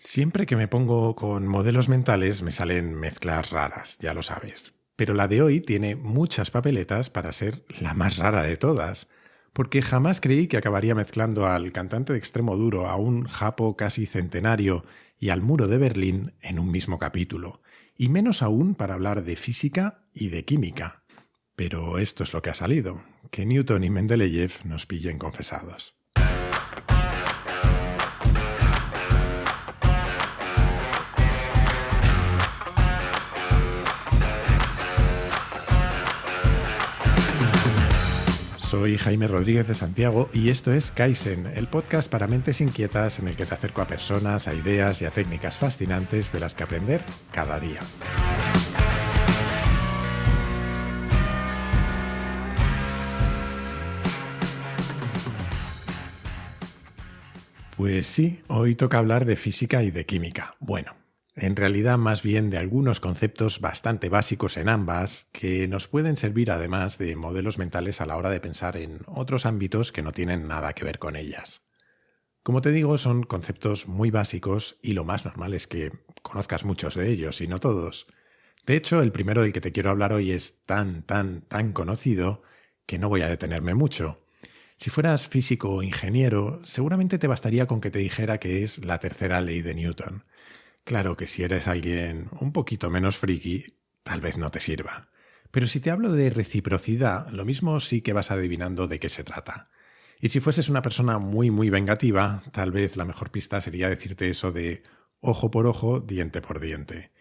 Siempre que me pongo con modelos mentales me salen mezclas raras, ya lo sabes. Pero la de hoy tiene muchas papeletas para ser la más rara de todas, porque jamás creí que acabaría mezclando al cantante de extremo duro, a un japo casi centenario y al muro de Berlín en un mismo capítulo, y menos aún para hablar de física y de química. Pero esto es lo que ha salido, que Newton y Mendeleev nos pillen confesados. Soy Jaime Rodríguez de Santiago y esto es Kaizen, el podcast para mentes inquietas en el que te acerco a personas, a ideas y a técnicas fascinantes de las que aprender cada día. Pues sí, hoy toca hablar de física y de química. Bueno, en realidad más bien de algunos conceptos bastante básicos en ambas que nos pueden servir además de modelos mentales a la hora de pensar en otros ámbitos que no tienen nada que ver con ellas. Como te digo, son conceptos muy básicos y lo más normal es que conozcas muchos de ellos y no todos. De hecho, el primero del que te quiero hablar hoy es tan conocido que no voy a detenerme mucho. Si fueras físico o ingeniero, seguramente te bastaría con que te dijera que es la tercera ley de Newton. Claro que si eres alguien un poquito menos friki, tal vez no te sirva. Pero si te hablo de reciprocidad, lo mismo sí que vas adivinando de qué se trata. Y si fueses una persona muy vengativa, tal vez la mejor pista sería decirte eso de ojo por ojo, diente por diente.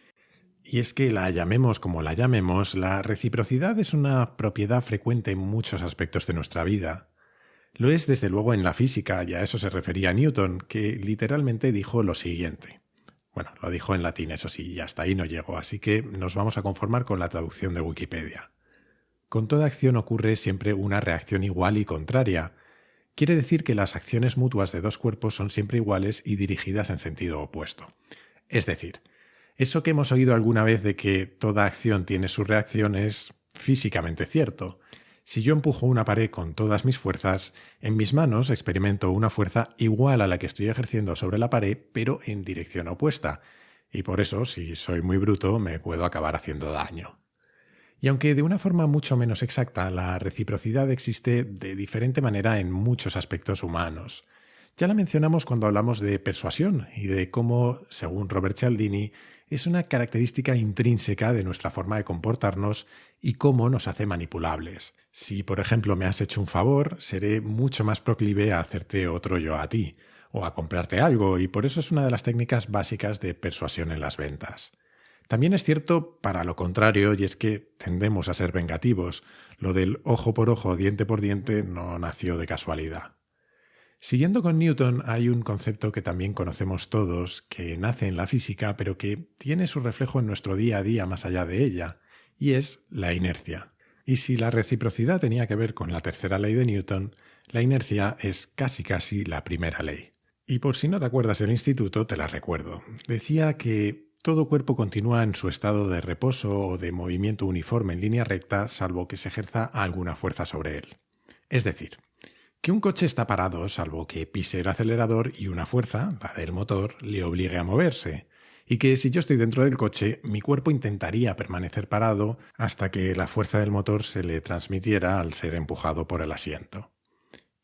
Y es que la llamemos como la llamemos, la reciprocidad es una propiedad frecuente en muchos aspectos de nuestra vida. Lo es desde luego en la física, y a eso se refería Newton, que literalmente dijo lo siguiente. Bueno, lo dijo en latín, eso sí, y hasta ahí no llegó, así que nos vamos a conformar con la traducción de Wikipedia. Con toda acción ocurre siempre una reacción igual y contraria. Quiere decir que las acciones mutuas de dos cuerpos son siempre iguales y dirigidas en sentido opuesto. Es decir, eso que hemos oído alguna vez de que toda acción tiene su reacción es físicamente cierto. Si yo empujo una pared con todas mis fuerzas, en mis manos experimento una fuerza igual a la que estoy ejerciendo sobre la pared, pero en dirección opuesta. Y por eso, si soy muy bruto, me puedo acabar haciendo daño. Y aunque de una forma mucho menos exacta, la reciprocidad existe de diferente manera en muchos aspectos humanos. Ya la mencionamos cuando hablamos de persuasión y de cómo, según Robert Cialdini, es una característica intrínseca de nuestra forma de comportarnos y cómo nos hace manipulables. Si, por ejemplo, me has hecho un favor, seré mucho más proclive a hacerte otro yo a ti, o a comprarte algo, y por eso es una de las técnicas básicas de persuasión en las ventas. También es cierto para lo contrario, y es que tendemos a ser vengativos. Lo del ojo por ojo, diente por diente no nació de casualidad. Siguiendo con Newton, hay un concepto que también conocemos todos, que nace en la física, pero que tiene su reflejo en nuestro día a día más allá de ella, y es la inercia. Y si la reciprocidad tenía que ver con la tercera ley de Newton, la inercia es casi la primera ley. Y por si no te acuerdas del instituto, te la recuerdo. Decía que todo cuerpo continúa en su estado de reposo o de movimiento uniforme en línea recta, salvo que se ejerza alguna fuerza sobre él. Es decir, que un coche está parado salvo que pise el acelerador y una fuerza, la del motor, le obligue a moverse. Y que si yo estoy dentro del coche, mi cuerpo intentaría permanecer parado hasta que la fuerza del motor se le transmitiera al ser empujado por el asiento.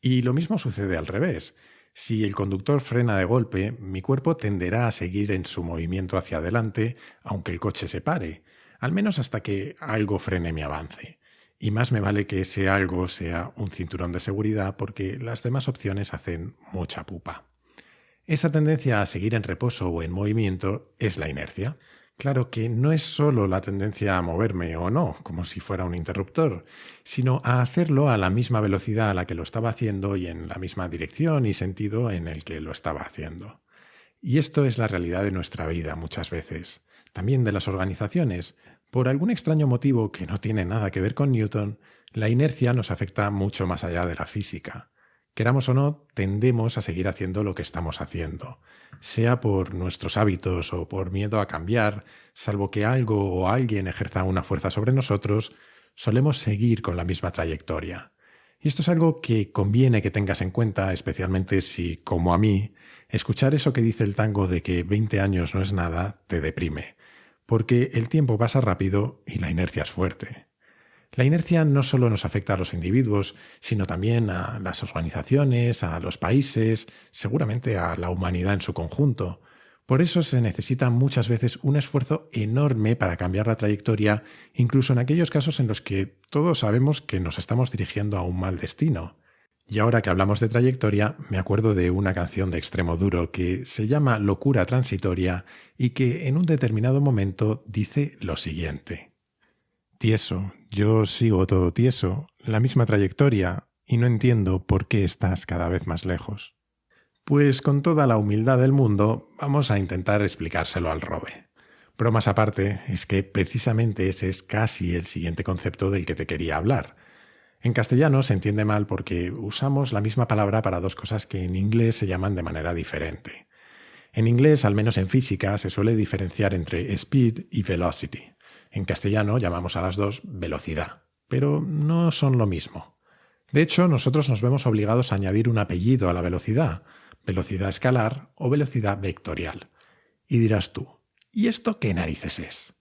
Y lo mismo sucede al revés. Si el conductor frena de golpe, mi cuerpo tenderá a seguir en su movimiento hacia adelante, aunque el coche se pare, al menos hasta que algo frene mi avance. Y más me vale que ese algo sea un cinturón de seguridad porque las demás opciones hacen mucha pupa. Esa tendencia a seguir en reposo o en movimiento es la inercia. Claro que no es solo la tendencia a moverme o no, como si fuera un interruptor, sino a hacerlo a la misma velocidad a la que lo estaba haciendo y en la misma dirección y sentido en el que lo estaba haciendo. Y esto es la realidad de nuestra vida muchas veces, también de las organizaciones. Por algún extraño motivo que no tiene nada que ver con Newton, la inercia nos afecta mucho más allá de la física. Queramos o no, tendemos a seguir haciendo lo que estamos haciendo, sea por nuestros hábitos o por miedo a cambiar, salvo que algo o alguien ejerza una fuerza sobre nosotros, solemos seguir con la misma trayectoria. Y esto es algo que conviene que tengas en cuenta, especialmente si, como a mí, Escuchar eso que dice el tango de que 20 años no es nada te deprime, porque el tiempo pasa rápido y la inercia es fuerte. La inercia no solo nos afecta a los individuos, sino también a las organizaciones, a los países, seguramente a la humanidad en su conjunto. Por eso se necesita muchas veces un esfuerzo enorme para cambiar la trayectoria, incluso en aquellos casos en los que todos sabemos que nos estamos dirigiendo a un mal destino. Y ahora que hablamos de trayectoria, me acuerdo de una canción de Extremoduro que se llama Locura Transitoria y que en un determinado momento dice lo siguiente. Tieso, yo sigo todo tieso, la misma trayectoria, y no entiendo por qué estás cada vez más lejos. Pues con toda la humildad del mundo, vamos a intentar explicárselo al Robe. Bromas aparte, es que precisamente ese es casi el siguiente concepto del que te quería hablar. En castellano se entiende mal porque usamos la misma palabra para dos cosas que en inglés se llaman de manera diferente. En inglés, al menos en física, se suele diferenciar entre speed y velocity. En castellano llamamos a las dos velocidad, pero no son lo mismo. De hecho, nosotros nos vemos obligados a añadir un apellido a la velocidad escalar o velocidad vectorial. Y dirás tú, ¿y esto qué narices es?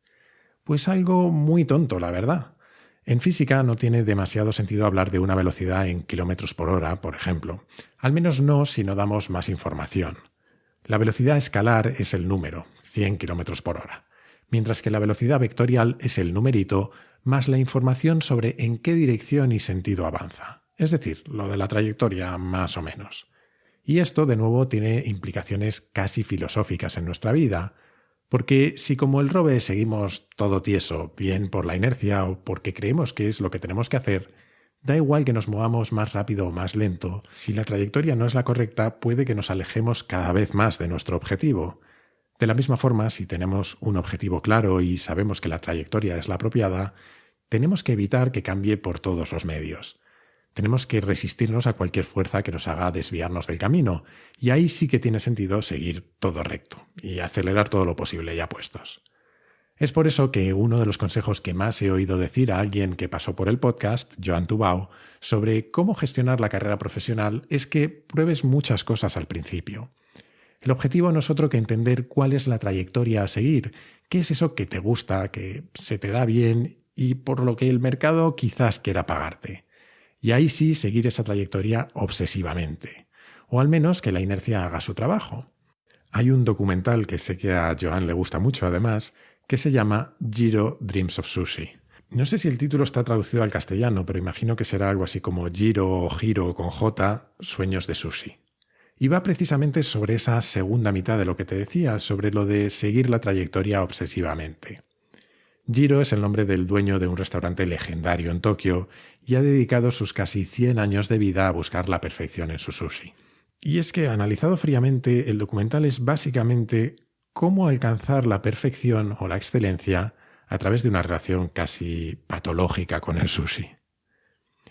Pues algo muy tonto, la verdad. En física no tiene demasiado sentido hablar de una velocidad en kilómetros por hora, por ejemplo. Al menos no si no damos más información. La velocidad escalar es el número, 100 kilómetros por hora. Mientras que la velocidad vectorial es el numerito más la información sobre en qué dirección y sentido avanza. Es decir, lo de la trayectoria más o menos. Y esto, de nuevo, tiene implicaciones casi filosóficas en nuestra vida, porque si como el Robe seguimos todo tieso, bien por la inercia o porque creemos que es lo que tenemos que hacer, da igual que nos movamos más rápido o más lento, si la trayectoria no es la correcta, puede que nos alejemos cada vez más de nuestro objetivo. De la misma forma, si tenemos un objetivo claro y sabemos que la trayectoria es la apropiada, tenemos que evitar que cambie por todos los medios. Tenemos que resistirnos a cualquier fuerza que nos haga desviarnos del camino, y ahí sí que tiene sentido seguir todo recto y acelerar todo lo posible ya puestos. Es por eso que uno de los consejos que más he oído decir a alguien que pasó por el podcast, Joan Tubau, sobre cómo gestionar la carrera profesional es que pruebes muchas cosas al principio. El objetivo no es otro que entender cuál es la trayectoria a seguir, qué es eso que te gusta, que se te da bien y por lo que el mercado quizás quiera pagarte. Y ahí sí seguir esa trayectoria obsesivamente, o al menos que la inercia haga su trabajo. Hay un documental que sé que a Joan le gusta mucho además, que se llama Jiro Dreams of Sushi. No sé si el título está traducido al castellano, pero imagino que será algo así como Jiro o Giro con J, Sueños de Sushi. Y va precisamente sobre esa segunda mitad de lo que te decía, sobre lo de seguir la trayectoria obsesivamente. Jiro es el nombre del dueño de un restaurante legendario en Tokio y ha dedicado sus casi 100 años de vida a buscar la perfección en su sushi. Y es que, analizado fríamente, el documental es básicamente cómo alcanzar la perfección o la excelencia a través de una relación casi patológica con el sushi.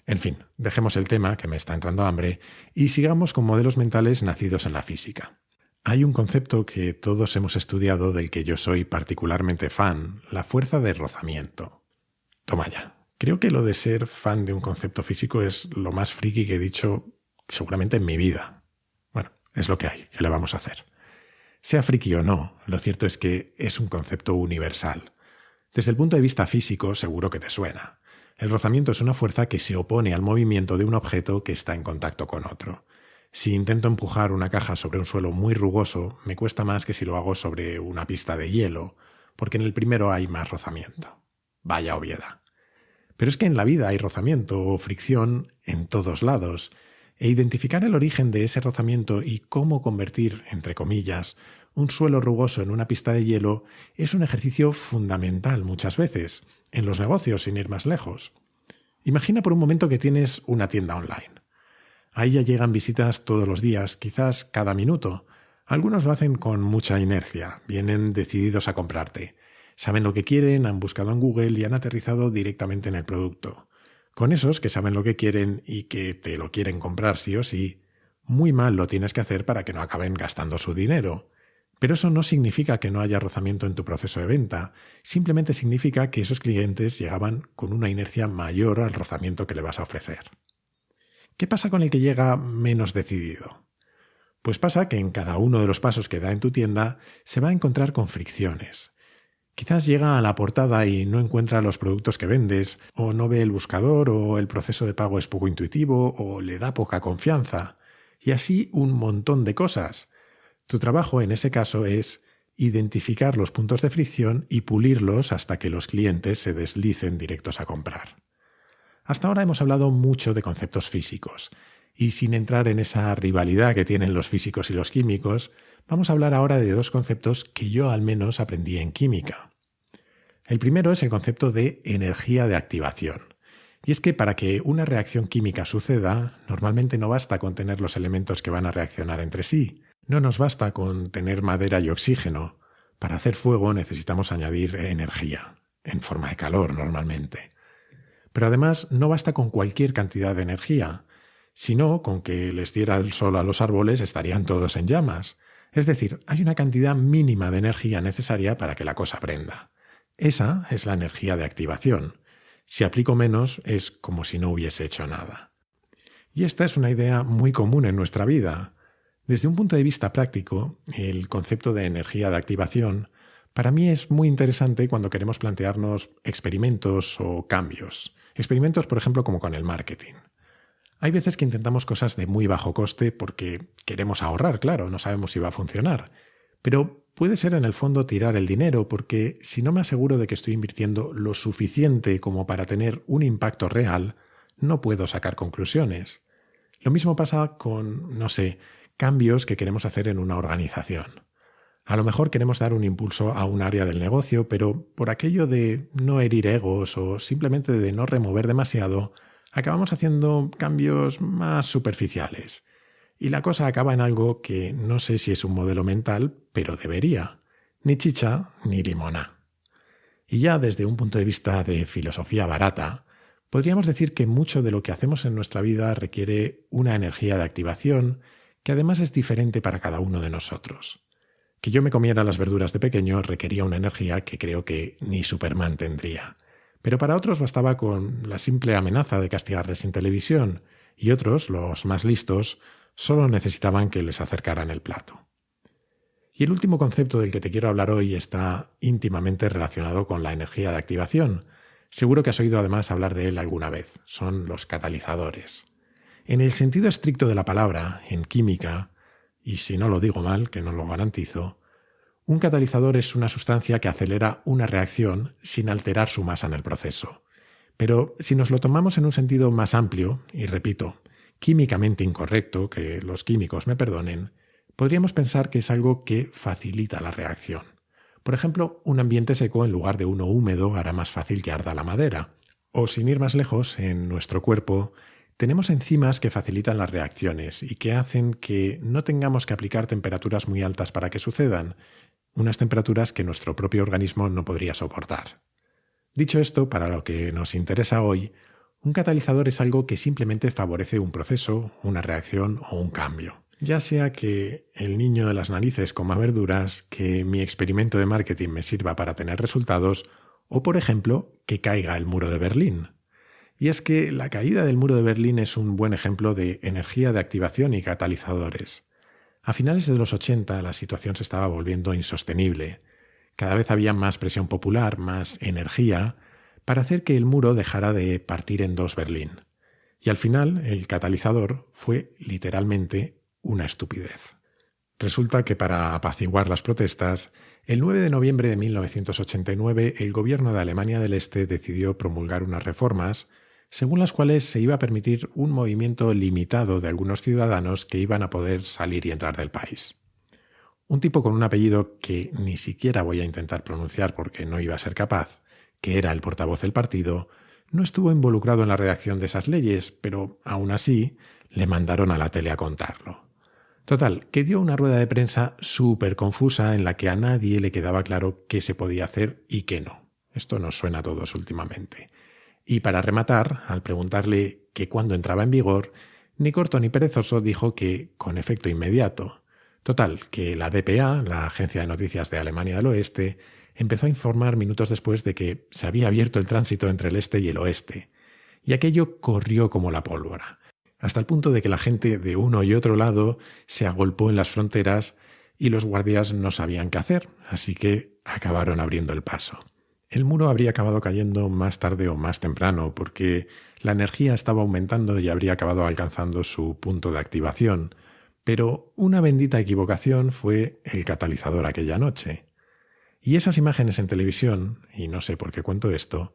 En fin, dejemos el tema, que me está entrando hambre, y sigamos con modelos mentales nacidos en la física. Hay un concepto que todos hemos estudiado del que yo soy particularmente fan, la fuerza de rozamiento. Toma ya. Creo que lo de ser fan de un concepto físico es lo más friki que he dicho seguramente en mi vida. Bueno, es lo que hay, ¿qué le vamos a hacer? Sea friki o no, lo cierto es que es un concepto universal. Desde el punto de vista físico seguro que te suena. El rozamiento es una fuerza que se opone al movimiento de un objeto que está en contacto con otro. Si intento empujar una caja sobre un suelo muy rugoso, me cuesta más que si lo hago sobre una pista de hielo, porque en el primero hay más rozamiento. Vaya obviedad. Pero es que en la vida hay rozamiento o fricción en todos lados, e identificar el origen de ese rozamiento y cómo convertir, entre comillas, un suelo rugoso en una pista de hielo es un ejercicio fundamental muchas veces, en los negocios sin ir más lejos. Imagina por un momento que tienes una tienda online. Ahí ya llegan visitas todos los días, quizás cada minuto. Algunos lo hacen con mucha inercia, vienen decididos a comprarte. Saben lo que quieren, han buscado en Google y han aterrizado directamente en el producto. Con esos que saben lo que quieren y que te lo quieren comprar sí o sí, muy mal lo tienes que hacer para que no acaben gastando su dinero. Pero eso no significa que no haya rozamiento en tu proceso de venta, simplemente significa que esos clientes llegaban con una inercia mayor al rozamiento que le vas a ofrecer. ¿Qué pasa con el que llega menos decidido? Pues pasa que en cada uno de los pasos que da en tu tienda se va a encontrar con fricciones. Quizás llega a la portada y no encuentra los productos que vendes, o no ve el buscador, o el proceso de pago es poco intuitivo, o le da poca confianza. Y así un montón de cosas. Tu trabajo en ese caso es identificar los puntos de fricción y pulirlos hasta que los clientes se deslicen directos a comprar. Hasta ahora hemos hablado mucho de conceptos físicos, y sin entrar en esa rivalidad que tienen los físicos y los químicos, vamos a hablar ahora de dos conceptos que yo al menos aprendí en química. El primero es el concepto de energía de activación. Y es que para que una reacción química suceda, normalmente no basta con tener los elementos que van a reaccionar entre sí. No nos basta con tener madera y oxígeno. Para hacer fuego necesitamos añadir energía, en forma de calor normalmente. Pero además no basta con cualquier cantidad de energía, sino con que les diera el sol a los árboles estarían todos en llamas. Es decir, hay una cantidad mínima de energía necesaria para que la cosa prenda. Esa es la energía de activación. Si aplico menos, es como si no hubiese hecho nada. Y esta es una idea muy común en nuestra vida. Desde un punto de vista práctico, el concepto de energía de activación para mí es muy interesante cuando queremos plantearnos experimentos o cambios. Experimentos, por ejemplo, como con el marketing. Hay veces que intentamos cosas de muy bajo coste porque queremos ahorrar, claro, no sabemos si va a funcionar. Pero puede ser en el fondo tirar el dinero porque si no me aseguro de que estoy invirtiendo lo suficiente como para tener un impacto real, no puedo sacar conclusiones. Lo mismo pasa con, cambios que queremos hacer en una organización. A lo mejor queremos dar un impulso a un área del negocio, pero por aquello de no herir egos o simplemente de no remover demasiado, acabamos haciendo cambios más superficiales. Y la cosa acaba en algo que no sé si es un modelo mental, pero debería. Ni chicha ni limona. Y ya desde un punto de vista de filosofía barata, podríamos decir que mucho de lo que hacemos en nuestra vida requiere una energía de activación que además es diferente para cada uno de nosotros. Que yo me comiera las verduras de pequeño requería una energía que creo que ni Superman tendría. Pero para otros bastaba con la simple amenaza de castigarles en televisión, y otros, los más listos, solo necesitaban que les acercaran el plato. Y el último concepto del que te quiero hablar hoy está íntimamente relacionado con la energía de activación. Seguro que has oído además hablar de él alguna vez. Son los catalizadores. En el sentido estricto de la palabra, en química, y si no lo digo mal, que no lo garantizo, un catalizador es una sustancia que acelera una reacción sin alterar su masa en el proceso. Pero si nos lo tomamos en un sentido más amplio, y repito, químicamente incorrecto, que los químicos me perdonen, podríamos pensar que es algo que facilita la reacción. Por ejemplo, un ambiente seco en lugar de uno húmedo hará más fácil que arda la madera. O sin ir más lejos, en nuestro cuerpo tenemos enzimas que facilitan las reacciones y que hacen que no tengamos que aplicar temperaturas muy altas para que sucedan, unas temperaturas que nuestro propio organismo no podría soportar. Dicho esto, para lo que nos interesa hoy, un catalizador es algo que simplemente favorece un proceso, una reacción o un cambio. Ya sea que el niño de las narices coma verduras, que mi experimento de marketing me sirva para tener resultados, o por ejemplo, que caiga el muro de Berlín. Y es que la caída del muro de Berlín es un buen ejemplo de energía de activación y catalizadores. A finales de los 80 la situación se estaba volviendo insostenible. Cada vez había más presión popular, más energía, para hacer que el muro dejara de partir en dos Berlín. Y al final, el catalizador fue literalmente una estupidez. Resulta que para apaciguar las protestas, el 9 de noviembre de 1989 el gobierno de Alemania del Este decidió promulgar unas reformas según las cuales se iba a permitir un movimiento limitado de algunos ciudadanos que iban a poder salir y entrar del país. Un tipo con un apellido que ni siquiera voy a intentar pronunciar porque no iba a ser capaz, que era el portavoz del partido, no estuvo involucrado en la redacción de esas leyes, pero aún así le mandaron a la tele a contarlo. Total, que dio una rueda de prensa súper confusa en la que a nadie le quedaba claro qué se podía hacer y qué no. Esto nos suena a todos últimamente. Y para rematar, al preguntarle que cuándo entraba en vigor, ni corto ni perezoso dijo que con efecto inmediato. Total, que la DPA, la Agencia de Noticias de Alemania del Oeste, empezó a informar minutos después de que se había abierto el tránsito entre el este y el oeste. Y aquello corrió como la pólvora. hasta el punto de que la gente de uno y otro lado se agolpó en las fronteras y los guardias no sabían qué hacer, así que acabaron abriendo el paso. El muro habría acabado cayendo más tarde o más temprano, porque la energía estaba aumentando y habría acabado alcanzando su punto de activación, pero una bendita equivocación fue el catalizador aquella noche. Y esas imágenes en televisión, y no sé por qué cuento esto,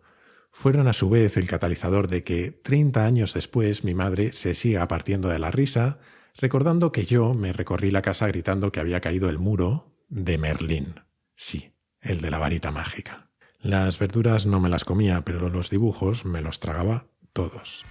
fueron a su vez el catalizador de que 30 años después mi madre se siga partiendo de la risa, recordando que yo me recorrí la casa gritando que había caído el muro de Merlín. Sí, el de la varita mágica. Las verduras no me las comía, pero los dibujos me los tragaba todos.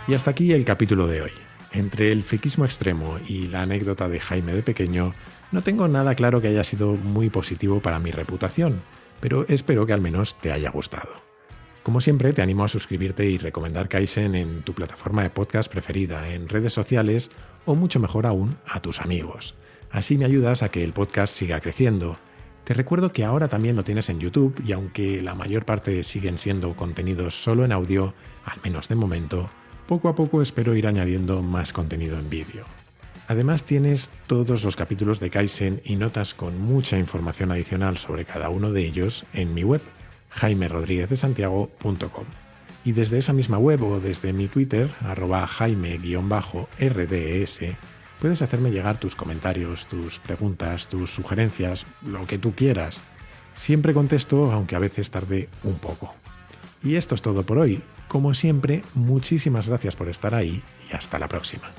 Y hasta aquí el capítulo de hoy. Entre el friquismo extremo y la anécdota de Jaime de pequeño, no tengo nada claro que haya sido muy positivo para mi reputación, pero espero que al menos te haya gustado. Como siempre, te animo a suscribirte y recomendar Kaizen en tu plataforma de podcast preferida, en redes sociales o mucho mejor aún, a tus amigos. Así me ayudas a que el podcast siga creciendo. Te recuerdo que ahora también lo tienes en YouTube y aunque la mayor parte siguen siendo contenidos solo en audio, al menos de momento, poco a poco espero ir añadiendo más contenido en vídeo. Además tienes todos los capítulos de Kaizen y notas con mucha información adicional sobre cada uno de ellos en mi web, jaimerodriguezdesantiago.com. Y desde esa misma web o desde mi Twitter, @jaime_rds, puedes hacerme llegar tus comentarios, tus preguntas, tus sugerencias, lo que tú quieras. Siempre contesto, aunque a veces tarde un poco. Y esto es todo por hoy. Como siempre, muchísimas gracias por estar ahí y hasta la próxima.